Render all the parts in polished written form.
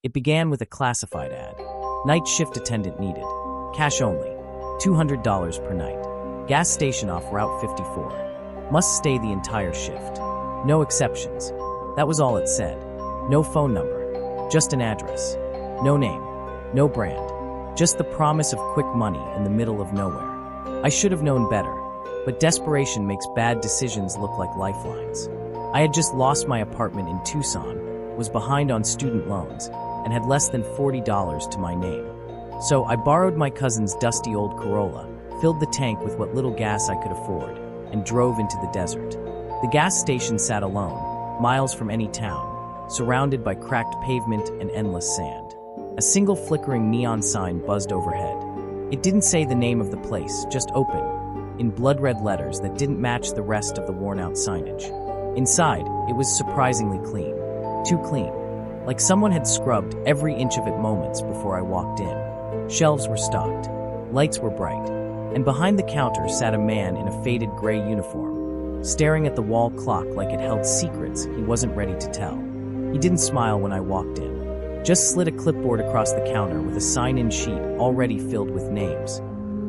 It began with a classified ad. Night shift attendant needed. Cash only. $200 per night. Gas station off Route 54. Must stay the entire shift. No exceptions. That was all it said. No phone number. Just an address. No name. No brand. Just the promise of quick money in the middle of nowhere. I should have known better, but desperation makes bad decisions look like lifelines. I had just lost my apartment in Tucson, was behind on student loans, and had less than $40 to my name. So I borrowed my cousin's dusty old Corolla, filled the tank with what little gas I could afford, and drove into the desert. The gas station sat alone, miles from any town, surrounded by cracked pavement and endless sand. A single flickering neon sign buzzed overhead. It didn't say the name of the place, just open, in blood-red letters that didn't match the rest of the worn-out signage. Inside, it was surprisingly clean. Too clean. Like someone had scrubbed every inch of it moments before I walked in. Shelves were stocked. Lights were bright. And behind the counter sat a man in a faded gray uniform, staring at the wall clock like it held secrets he wasn't ready to tell. He didn't smile when I walked in. Just slid a clipboard across the counter with a sign-in sheet already filled with names.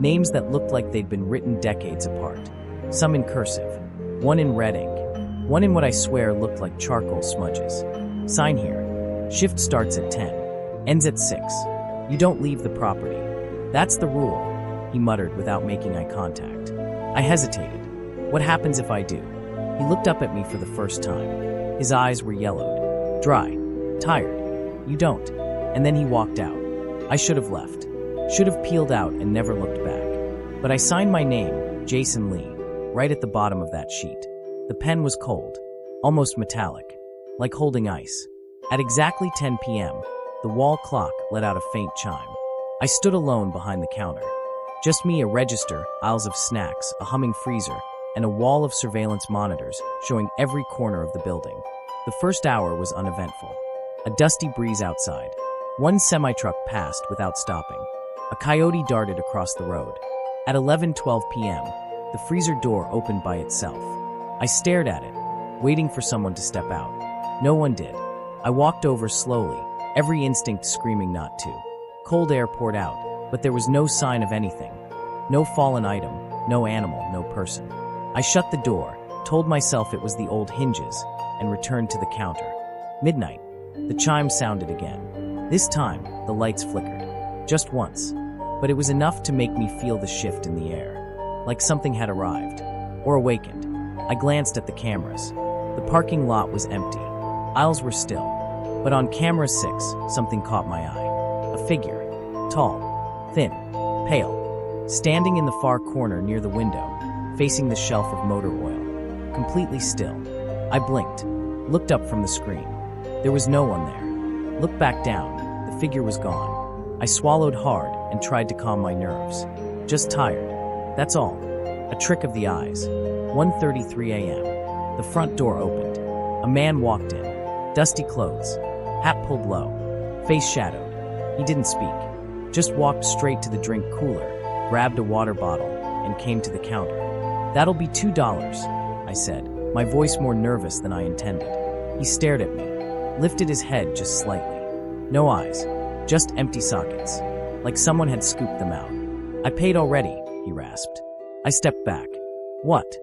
Names that looked like they'd been written decades apart. Some in cursive. One in red ink. One in what I swear looked like charcoal smudges. Sign here. Shift starts at 10. Ends at 6. You don't leave the property. That's the rule, he muttered without making eye contact. I hesitated. What happens if I do? He looked up at me for the first time. His eyes were yellowed. Dry. Tired. You don't. And then he walked out. I should have left. Should have peeled out and never looked back. But I signed my name, Jason Lee, right at the bottom of that sheet. The pen was cold, almost metallic, like holding ice. At exactly 10 p.m., the wall clock let out a faint chime. I stood alone behind the counter. Just me, a register, aisles of snacks, a humming freezer, and a wall of surveillance monitors showing every corner of the building. The first hour was uneventful. A dusty breeze outside. One semi-truck passed without stopping. A coyote darted across the road. At 11:12 p.m., the freezer door opened by itself. I stared at it, waiting for someone to step out. No one did. I walked over slowly, every instinct screaming not to. Cold air poured out, but there was no sign of anything. No fallen item, no animal, no person. I shut the door, told myself it was the old hinges, and returned to the counter. Midnight. The chime sounded again. This time, the lights flickered. Just once. But it was enough to make me feel the shift in the air. Like something had arrived. Or awakened. I glanced at the cameras. The parking lot was empty. Aisles were still. But on camera 6, something caught my eye. A figure. Tall. Thin. Pale. Standing in the far corner near the window, facing the shelf of motor oil. Completely still. I blinked. Looked up from the screen. There was no one there. Looked back down. The figure was gone. I swallowed hard and tried to calm my nerves. Just tired. That's all. A trick of the eyes. 1:33 a.m. The front door opened. A man walked in. Dusty clothes. Hat pulled low. Face shadowed. He didn't speak. Just walked straight to the drink cooler, grabbed a water bottle, and came to the counter. "That'll be $2, I said, my voice more nervous than I intended. He stared at me, lifted his head just slightly. No eyes, just empty sockets, like someone had scooped them out. "I paid already," he rasped. I stepped back. "What?"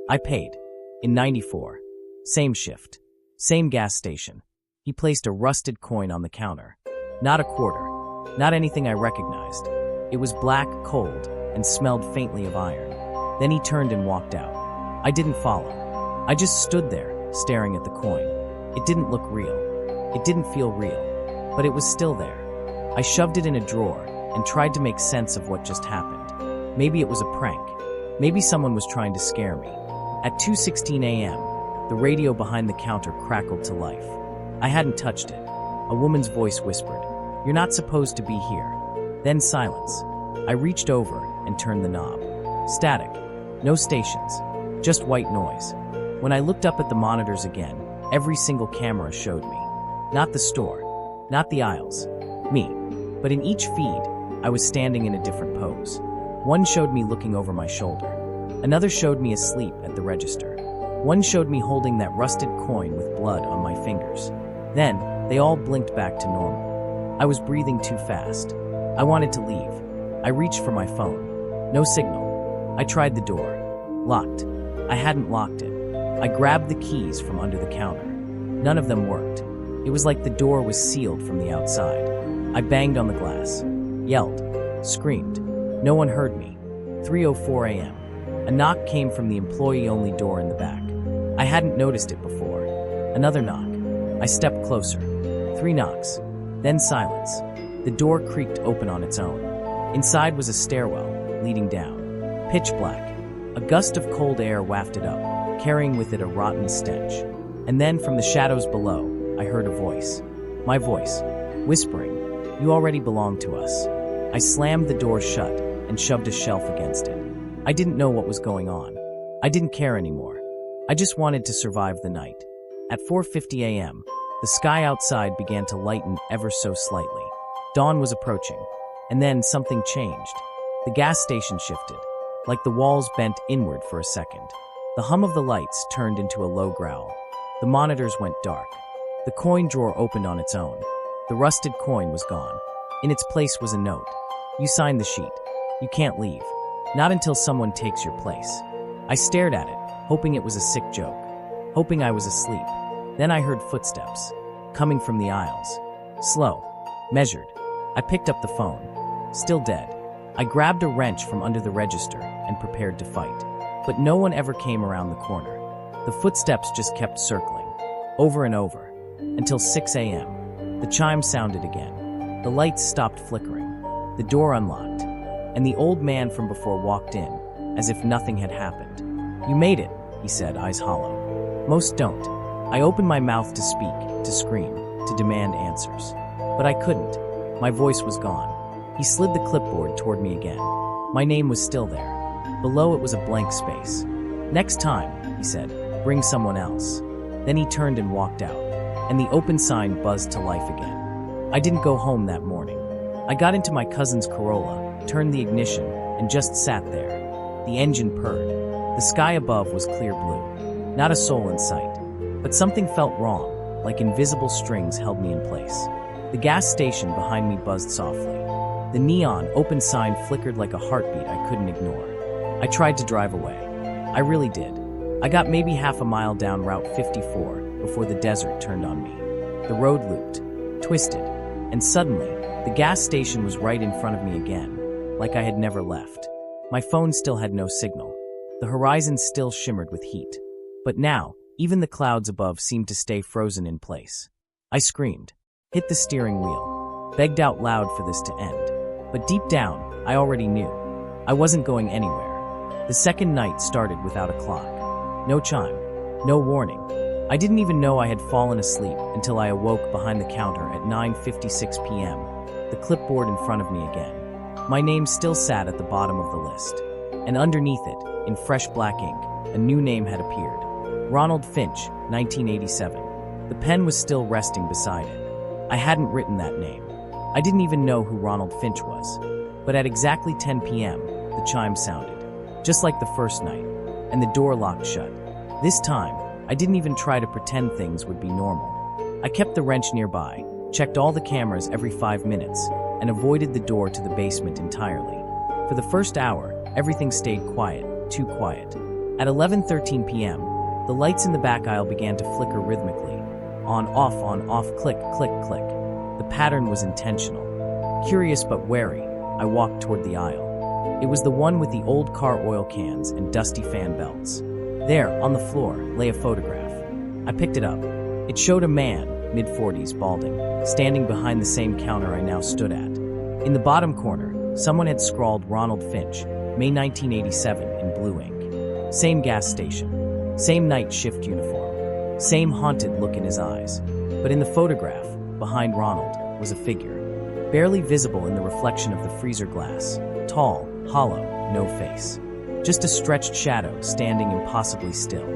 "I paid. In '94. Same shift. Same gas station." He placed a rusted coin on the counter. Not a quarter. Not anything I recognized. It was black, cold, and smelled faintly of iron. Then he turned and walked out. I didn't follow. I just stood there, staring at the coin. It didn't look real. It didn't feel real. But it was still there. I shoved it in a drawer and tried to make sense of what just happened. Maybe it was a prank. Maybe someone was trying to scare me. At 2:16 a.m., the radio behind the counter crackled to life. I hadn't touched it. A woman's voice whispered, "You're not supposed to be here." Then silence. I reached over and turned the knob. Static. No stations. Just white noise. When I looked up at the monitors again, every single camera showed me. Not the store. Not the aisles. Me. But in each feed, I was standing in a different pose. One showed me looking over my shoulder. Another showed me asleep at the register. One showed me holding that rusted coin with blood on my fingers. Then, they all blinked back to normal. I was breathing too fast. I wanted to leave. I reached for my phone. No signal. I tried the door. Locked. I hadn't locked it. I grabbed the keys from under the counter. None of them worked. It was like the door was sealed from the outside. I banged on the glass. Yelled. Screamed. No one heard me. 3:04 a.m. A knock came from the employee-only door in the back. I hadn't noticed it before. Another knock. I stepped closer. 3 knocks. Then silence. The door creaked open on its own. Inside was a stairwell, leading down. Pitch black. A gust of cold air wafted up, carrying with it a rotten stench. And then, from the shadows below, I heard a voice. My voice. Whispering, "You already belong to us." I slammed the door shut and shoved a shelf against it. I didn't know what was going on. I didn't care anymore. I just wanted to survive the night. At 4:50 a.m., the sky outside began to lighten ever so slightly. Dawn was approaching, and then something changed. The gas station shifted, like the walls bent inward for a second. The hum of the lights turned into a low growl. The monitors went dark. The coin drawer opened on its own. The rusted coin was gone. In its place was a note. "You signed the sheet. You can't leave. Not until someone takes your place." I stared at it, hoping it was a sick joke, hoping I was asleep. Then I heard footsteps, coming from the aisles. Slow, measured. I picked up the phone. Still dead. I grabbed a wrench from under the register and prepared to fight. But no one ever came around the corner. The footsteps just kept circling, over and over, until 6 a.m. The chime sounded again. The lights stopped flickering. The door unlocked, and the old man from before walked in, as if nothing had happened. "You made it," he said, eyes hollow. "Most don't." I opened my mouth to speak, to scream, to demand answers. But I couldn't. My voice was gone. He slid the clipboard toward me again. My name was still there. Below it was a blank space. "Next time," he said, "bring someone else." Then he turned and walked out, and the open sign buzzed to life again. I didn't go home that morning. I got into my cousin's Corolla, turned the ignition, and just sat there. The engine purred. The sky above was clear blue. Not a soul in sight. But something felt wrong, like invisible strings held me in place. The gas station behind me buzzed softly. The neon open sign flickered like a heartbeat I couldn't ignore. I tried to drive away. I really did. I got maybe half a mile down Route 54 before the desert turned on me. The road looped, twisted, and suddenly, the gas station was right in front of me again, like I had never left. My phone still had no signal. The horizon still shimmered with heat. But now, even the clouds above seemed to stay frozen in place. I screamed, hit the steering wheel, begged out loud for this to end. But deep down, I already knew. I wasn't going anywhere. The second night started without a clock. No chime, no warning. I didn't even know I had fallen asleep until I awoke behind the counter at 9:56 p.m., the clipboard in front of me again. My name still sat at the bottom of the list, and underneath it, in fresh black ink, a new name had appeared. Ronald Finch, 1987. The pen was still resting beside it. I hadn't written that name. I didn't even know who Ronald Finch was. But at exactly 10 p.m., the chime sounded, just like the first night, and the door locked shut. This time, I didn't even try to pretend things would be normal. I kept the wrench nearby, checked all the cameras every 5 minutes, and avoided the door to the basement entirely. For the first hour, everything stayed quiet, too quiet. At 11:13 p.m., the lights in the back aisle began to flicker rhythmically. On, off, click, click, click. The pattern was intentional. Curious but wary, I walked toward the aisle. It was the one with the old car oil cans and dusty fan belts. There, on the floor, lay a photograph. I picked it up. It showed a man, mid-40s, balding, standing behind the same counter I now stood at. In the bottom corner, someone had scrawled Ronald Finch, May 1987, in blue ink. Same gas station. Same night shift uniform. Same haunted look in his eyes. But in the photograph, behind Ronald, was a figure. Barely visible in the reflection of the freezer glass. Tall, hollow, no face. Just a stretched shadow standing impossibly still.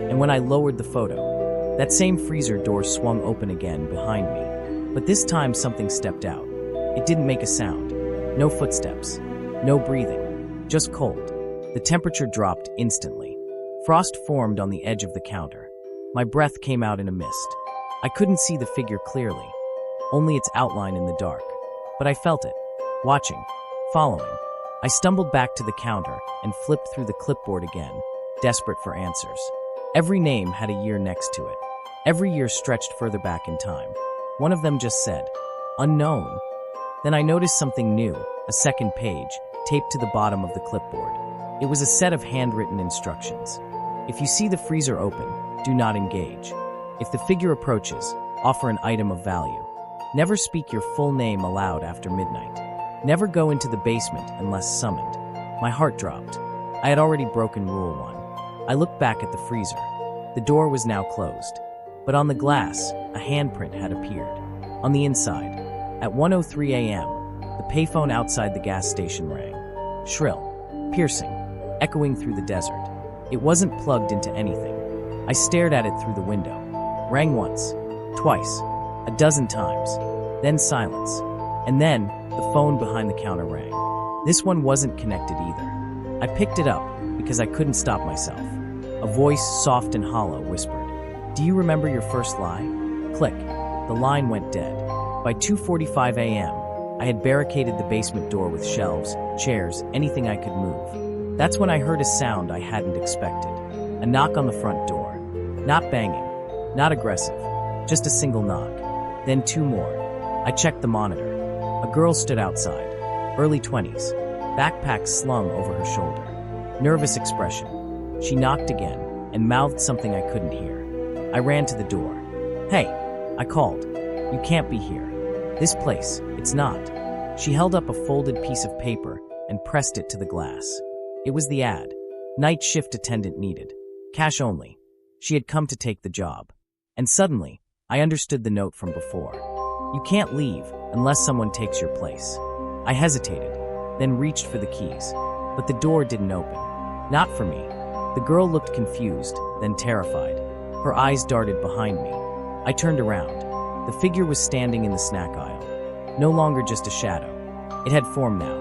And when I lowered the photo, that same freezer door swung open again behind me. But this time something stepped out. It didn't make a sound. No footsteps. No breathing. Just cold. The temperature dropped instantly. Frost formed on the edge of the counter. My breath came out in a mist. I couldn't see the figure clearly. only its outline in the dark. But I felt it, watching, following. I stumbled back to the counter and flipped through the clipboard again, desperate for answers. Every name had a year next to it. Every year stretched further back in time. One of them just said, unknown. Then I noticed something new, a second page, taped to the bottom of the clipboard. It was a set of handwritten instructions. If you see the freezer open, do not engage. If the figure approaches, offer an item of value. Never speak your full name aloud after midnight. Never go into the basement unless summoned. My heart dropped. I had already broken Rule 1. I looked back at the freezer. The door was now closed. But on the glass, a handprint had appeared. On the inside, at 1:03 a.m., the payphone outside the gas station rang. Shrill, piercing, echoing through the desert. It wasn't plugged into anything. I stared at it through the window. Rang once, twice, a dozen times, then silence. And then, the phone behind the counter rang. This one wasn't connected either. I picked it up because I couldn't stop myself. A voice, soft and hollow, whispered, "Do you remember your first lie?" Click. The line went dead. By 2:45 a.m., I had barricaded the basement door with shelves, chairs, anything I could move. That's when I heard a sound I hadn't expected. A knock on the front door. Not banging, not aggressive, just a single knock. Then two more. I checked the monitor. A girl stood outside, early 20s, backpack slung over her shoulder. Nervous expression. She knocked again and mouthed something I couldn't hear. I ran to the door. "Hey," I called. "You can't be here. This place, it's not." She held up a folded piece of paper and pressed it to the glass. It was the ad. Night shift attendant needed. Cash only. She had come to take the job. And suddenly, I understood the note from before. You can't leave unless someone takes your place. I hesitated, then reached for the keys. But the door didn't open. Not for me. The girl looked confused, then terrified. Her eyes darted behind me. I turned around. The figure was standing in the snack aisle. No longer just a shadow. It had form now.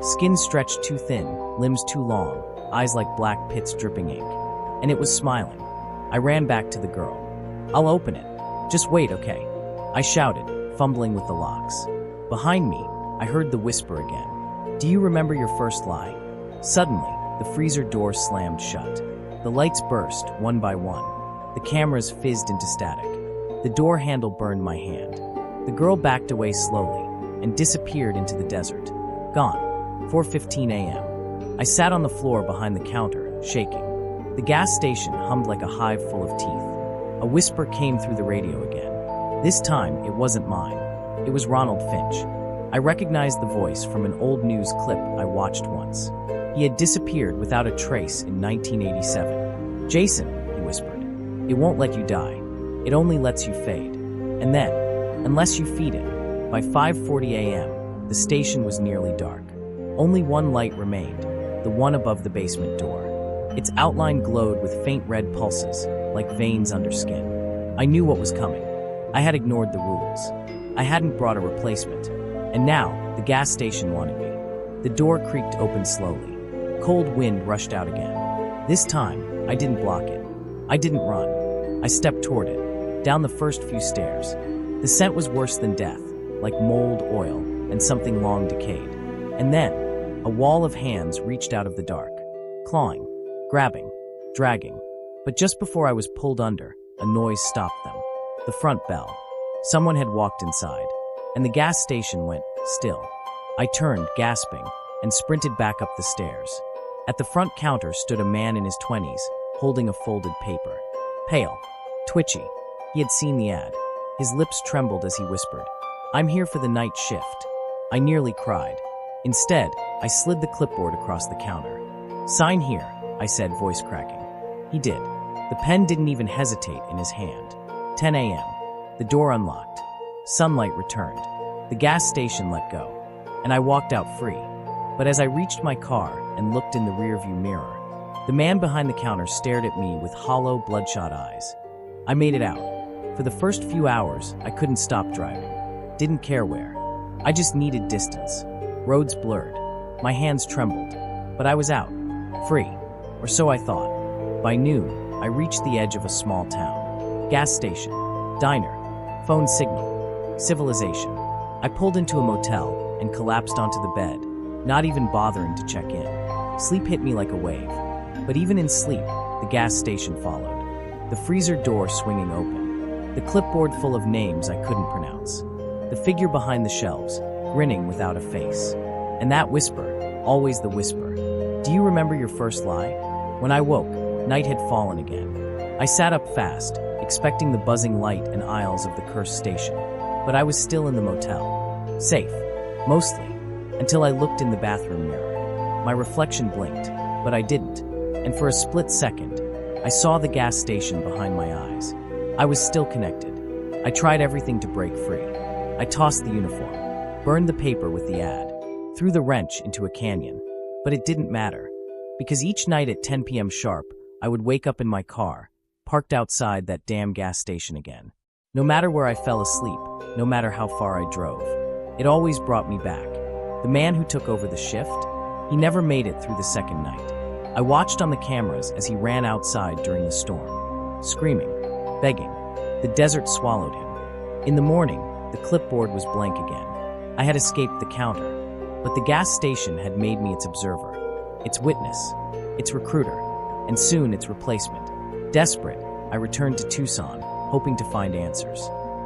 Skin stretched too thin, limbs too long, eyes like black pits dripping ink. And it was smiling. I ran back to the girl. "I'll open it. Just wait, okay?" I shouted, fumbling with the locks. Behind me, I heard the whisper again. "Do you remember your first lie?" Suddenly, the freezer door slammed shut. The lights burst, one by one. The cameras fizzed into static. The door handle burned my hand. The girl backed away slowly and disappeared into the desert. Gone. 4:15 a.m. I sat on the floor behind the counter, shaking. The gas station hummed like a hive full of teeth. A whisper came through the radio again. This time, it wasn't mine. It was Ronald Finch. I recognized the voice from an old news clip I watched once. He had disappeared without a trace in 1987. "Jason," he whispered, "it won't let you die. It only lets you fade. And then, unless you feed it." By 5:40 a.m., the station was nearly dark. Only one light remained, the one above the basement door. Its outline glowed with faint red pulses, like veins under skin. I knew what was coming. I had ignored the rules. I hadn't brought a replacement. And now, the gas station wanted me. The door creaked open slowly. Cold wind rushed out again. This time, I didn't block it. I didn't run. I stepped toward it, down the first few stairs. The scent was worse than death, like mold, oil, and something long decayed. And then, a wall of hands reached out of the dark, clawing, grabbing, dragging. But just before I was pulled under, a noise stopped them. The front bell. Someone had walked inside, and the gas station went still. I turned, gasping, and sprinted back up the stairs. At the front counter stood a man in his 20s, holding a folded paper. Pale, twitchy. He had seen the ad. His lips trembled as he whispered, "I'm here for the night shift." I nearly cried. Instead, I slid the clipboard across the counter. "Sign here," I said, voice cracking. He did. The pen didn't even hesitate in his hand. 10 a.m. The door unlocked. Sunlight returned. The gas station let go. And I walked out free. But as I reached my car and looked in the rearview mirror, the man behind the counter stared at me with hollow, bloodshot eyes. I made it out. For the first few hours, I couldn't stop driving. Didn't care where. I just needed distance. Roads blurred. My hands trembled. But I was out. Free. Or so I thought. By noon, I reached the edge of a small town. Gas station. Diner. Phone signal. Civilization. I pulled into a motel and collapsed onto the bed, not even bothering to check in. Sleep hit me like a wave. But even in sleep, the gas station followed. The freezer door swinging open. The clipboard full of names I couldn't pronounce. The figure behind the shelves, grinning without a face. And that whisper, always the whisper. Do you remember your first lie? When I woke, night had fallen again. I sat up fast, expecting the buzzing light and aisles of the cursed station. But I was still in the motel. Safe. Mostly. Until I looked in the bathroom mirror. My reflection blinked, but I didn't. And for a split second, I saw the gas station behind my eyes. I was still connected. I tried everything to break free. I tossed the uniform, burned the paper with the ad, threw the wrench into a canyon. But it didn't matter. Because each night at 10 p.m. sharp, I would wake up in my car, parked outside that damn gas station again. No matter where I fell asleep, no matter how far I drove, it always brought me back. The man who took over the shift, he never made it through the second night. I watched on the cameras as he ran outside during the storm, screaming, begging. The desert swallowed him. In the morning, the clipboard was blank again. I had escaped the counter, but the gas station had made me its observer, its witness, its recruiter, and soon its replacement. Desperate, I returned to Tucson, hoping to find answers.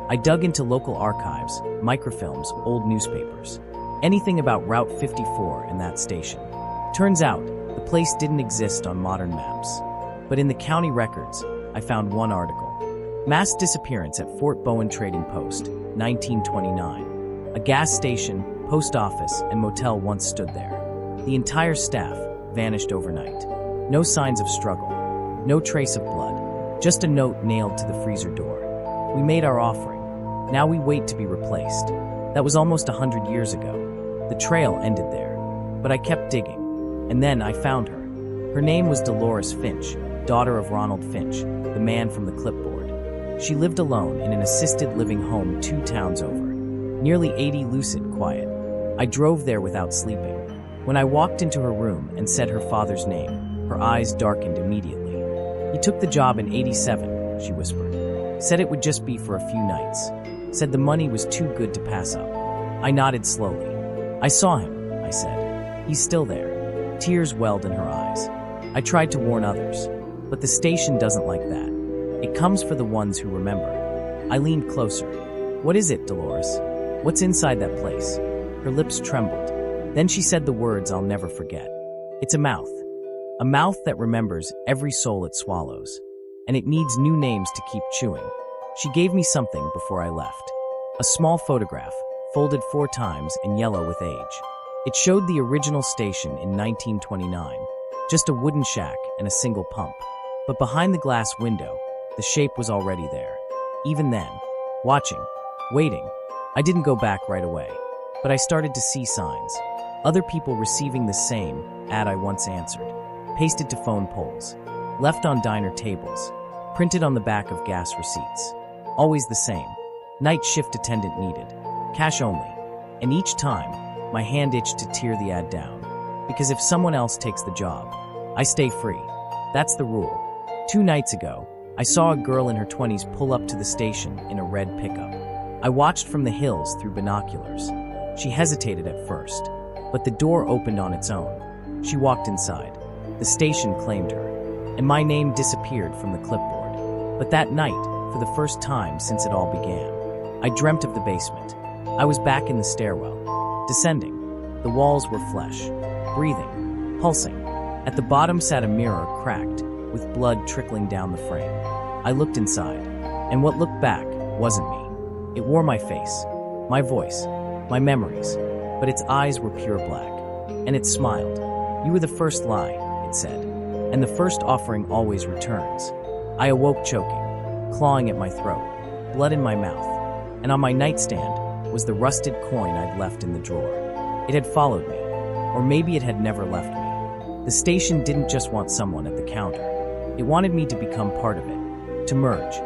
I dug into local archives, microfilms, old newspapers, anything about Route 54 and that station. Turns out, the place didn't exist on modern maps. But in the county records, I found one article. Mass disappearance at Fort Bowen Trading Post, 1929. A gas station, post office, and motel once stood there. The entire staff vanished overnight. No signs of struggle. No trace of blood. Just a note nailed to the freezer door. We made our offering. Now we wait to be replaced. That was almost 100 years ago. The trail ended there. But I kept digging. And then I found her. Her name was Dolores Finch, daughter of Ronald Finch, the man from the clipboard. She lived alone in an assisted living home 2 towns over. Nearly 80 lucid quiet. I drove there without sleeping. When I walked into her room and said her father's name, her eyes darkened immediately. He took the job in '87, she whispered. Said it would just be for a few nights. Said the money was too good to pass up. I nodded slowly. I saw him, I said. He's still there. Tears welled in her eyes. I tried to warn others, but the station doesn't like that. It comes for the ones who remember. I leaned closer. What is it, Dolores? What's inside that place? Her lips trembled. Then she said the words I'll never forget. It's a mouth that remembers every soul it swallows, and it needs new names to keep chewing. She gave me something before I left. A small photograph, folded 4 times and yellow with age. It showed the original station in 1929, just a wooden shack and a single pump. But behind the glass window, the shape was already there. Even then, watching, waiting, I didn't go back right away. But I started to see signs. Other people receiving the same ad I once answered, pasted to phone poles, left on diner tables, printed on the back of gas receipts. Always the same. Night shift attendant needed. Cash only. And each time, my hand itched to tear the ad down. Because if someone else takes the job, I stay free. That's the rule. 2 nights ago, I saw a girl in her 20s pull up to the station in a red pickup. I watched from the hills through binoculars. She hesitated at first, but the door opened on its own. She walked inside. The station claimed her, and my name disappeared from the clipboard. But that night, for the first time since it all began, I dreamt of the basement. I was back in the stairwell, descending. The walls were flesh, breathing, pulsing. At the bottom sat a mirror cracked, with blood trickling down the frame. I looked inside, and what looked back wasn't me. It wore my face, my voice, my memories, but its eyes were pure black. And it smiled. You were the first lie, it said, and the first offering always returns. I awoke choking, clawing at my throat, blood in my mouth, and on my nightstand was the rusted coin I'd left in the drawer. It had followed me, or maybe it had never left me. The station didn't just want someone at the counter. It wanted me to become part of it, to merge,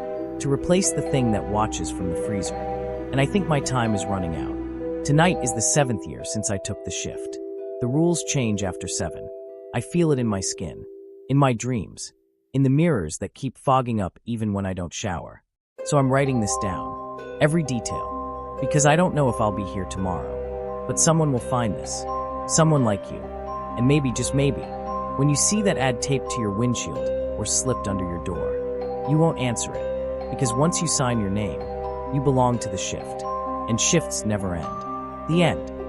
to replace the thing that watches from the freezer. And I think my time is running out. Tonight is the 7th year since I took the shift. The rules change after 7. I feel it in my skin, in my dreams, in the mirrors that keep fogging up even when I don't shower. So I'm writing this down. Every detail. Because I don't know if I'll be here tomorrow, but someone will find this. Someone like you. And maybe, just maybe, when you see that ad taped to your windshield or slipped under your door, you won't answer it. Because once you sign your name, you belong to the shift. And shifts never end. The end.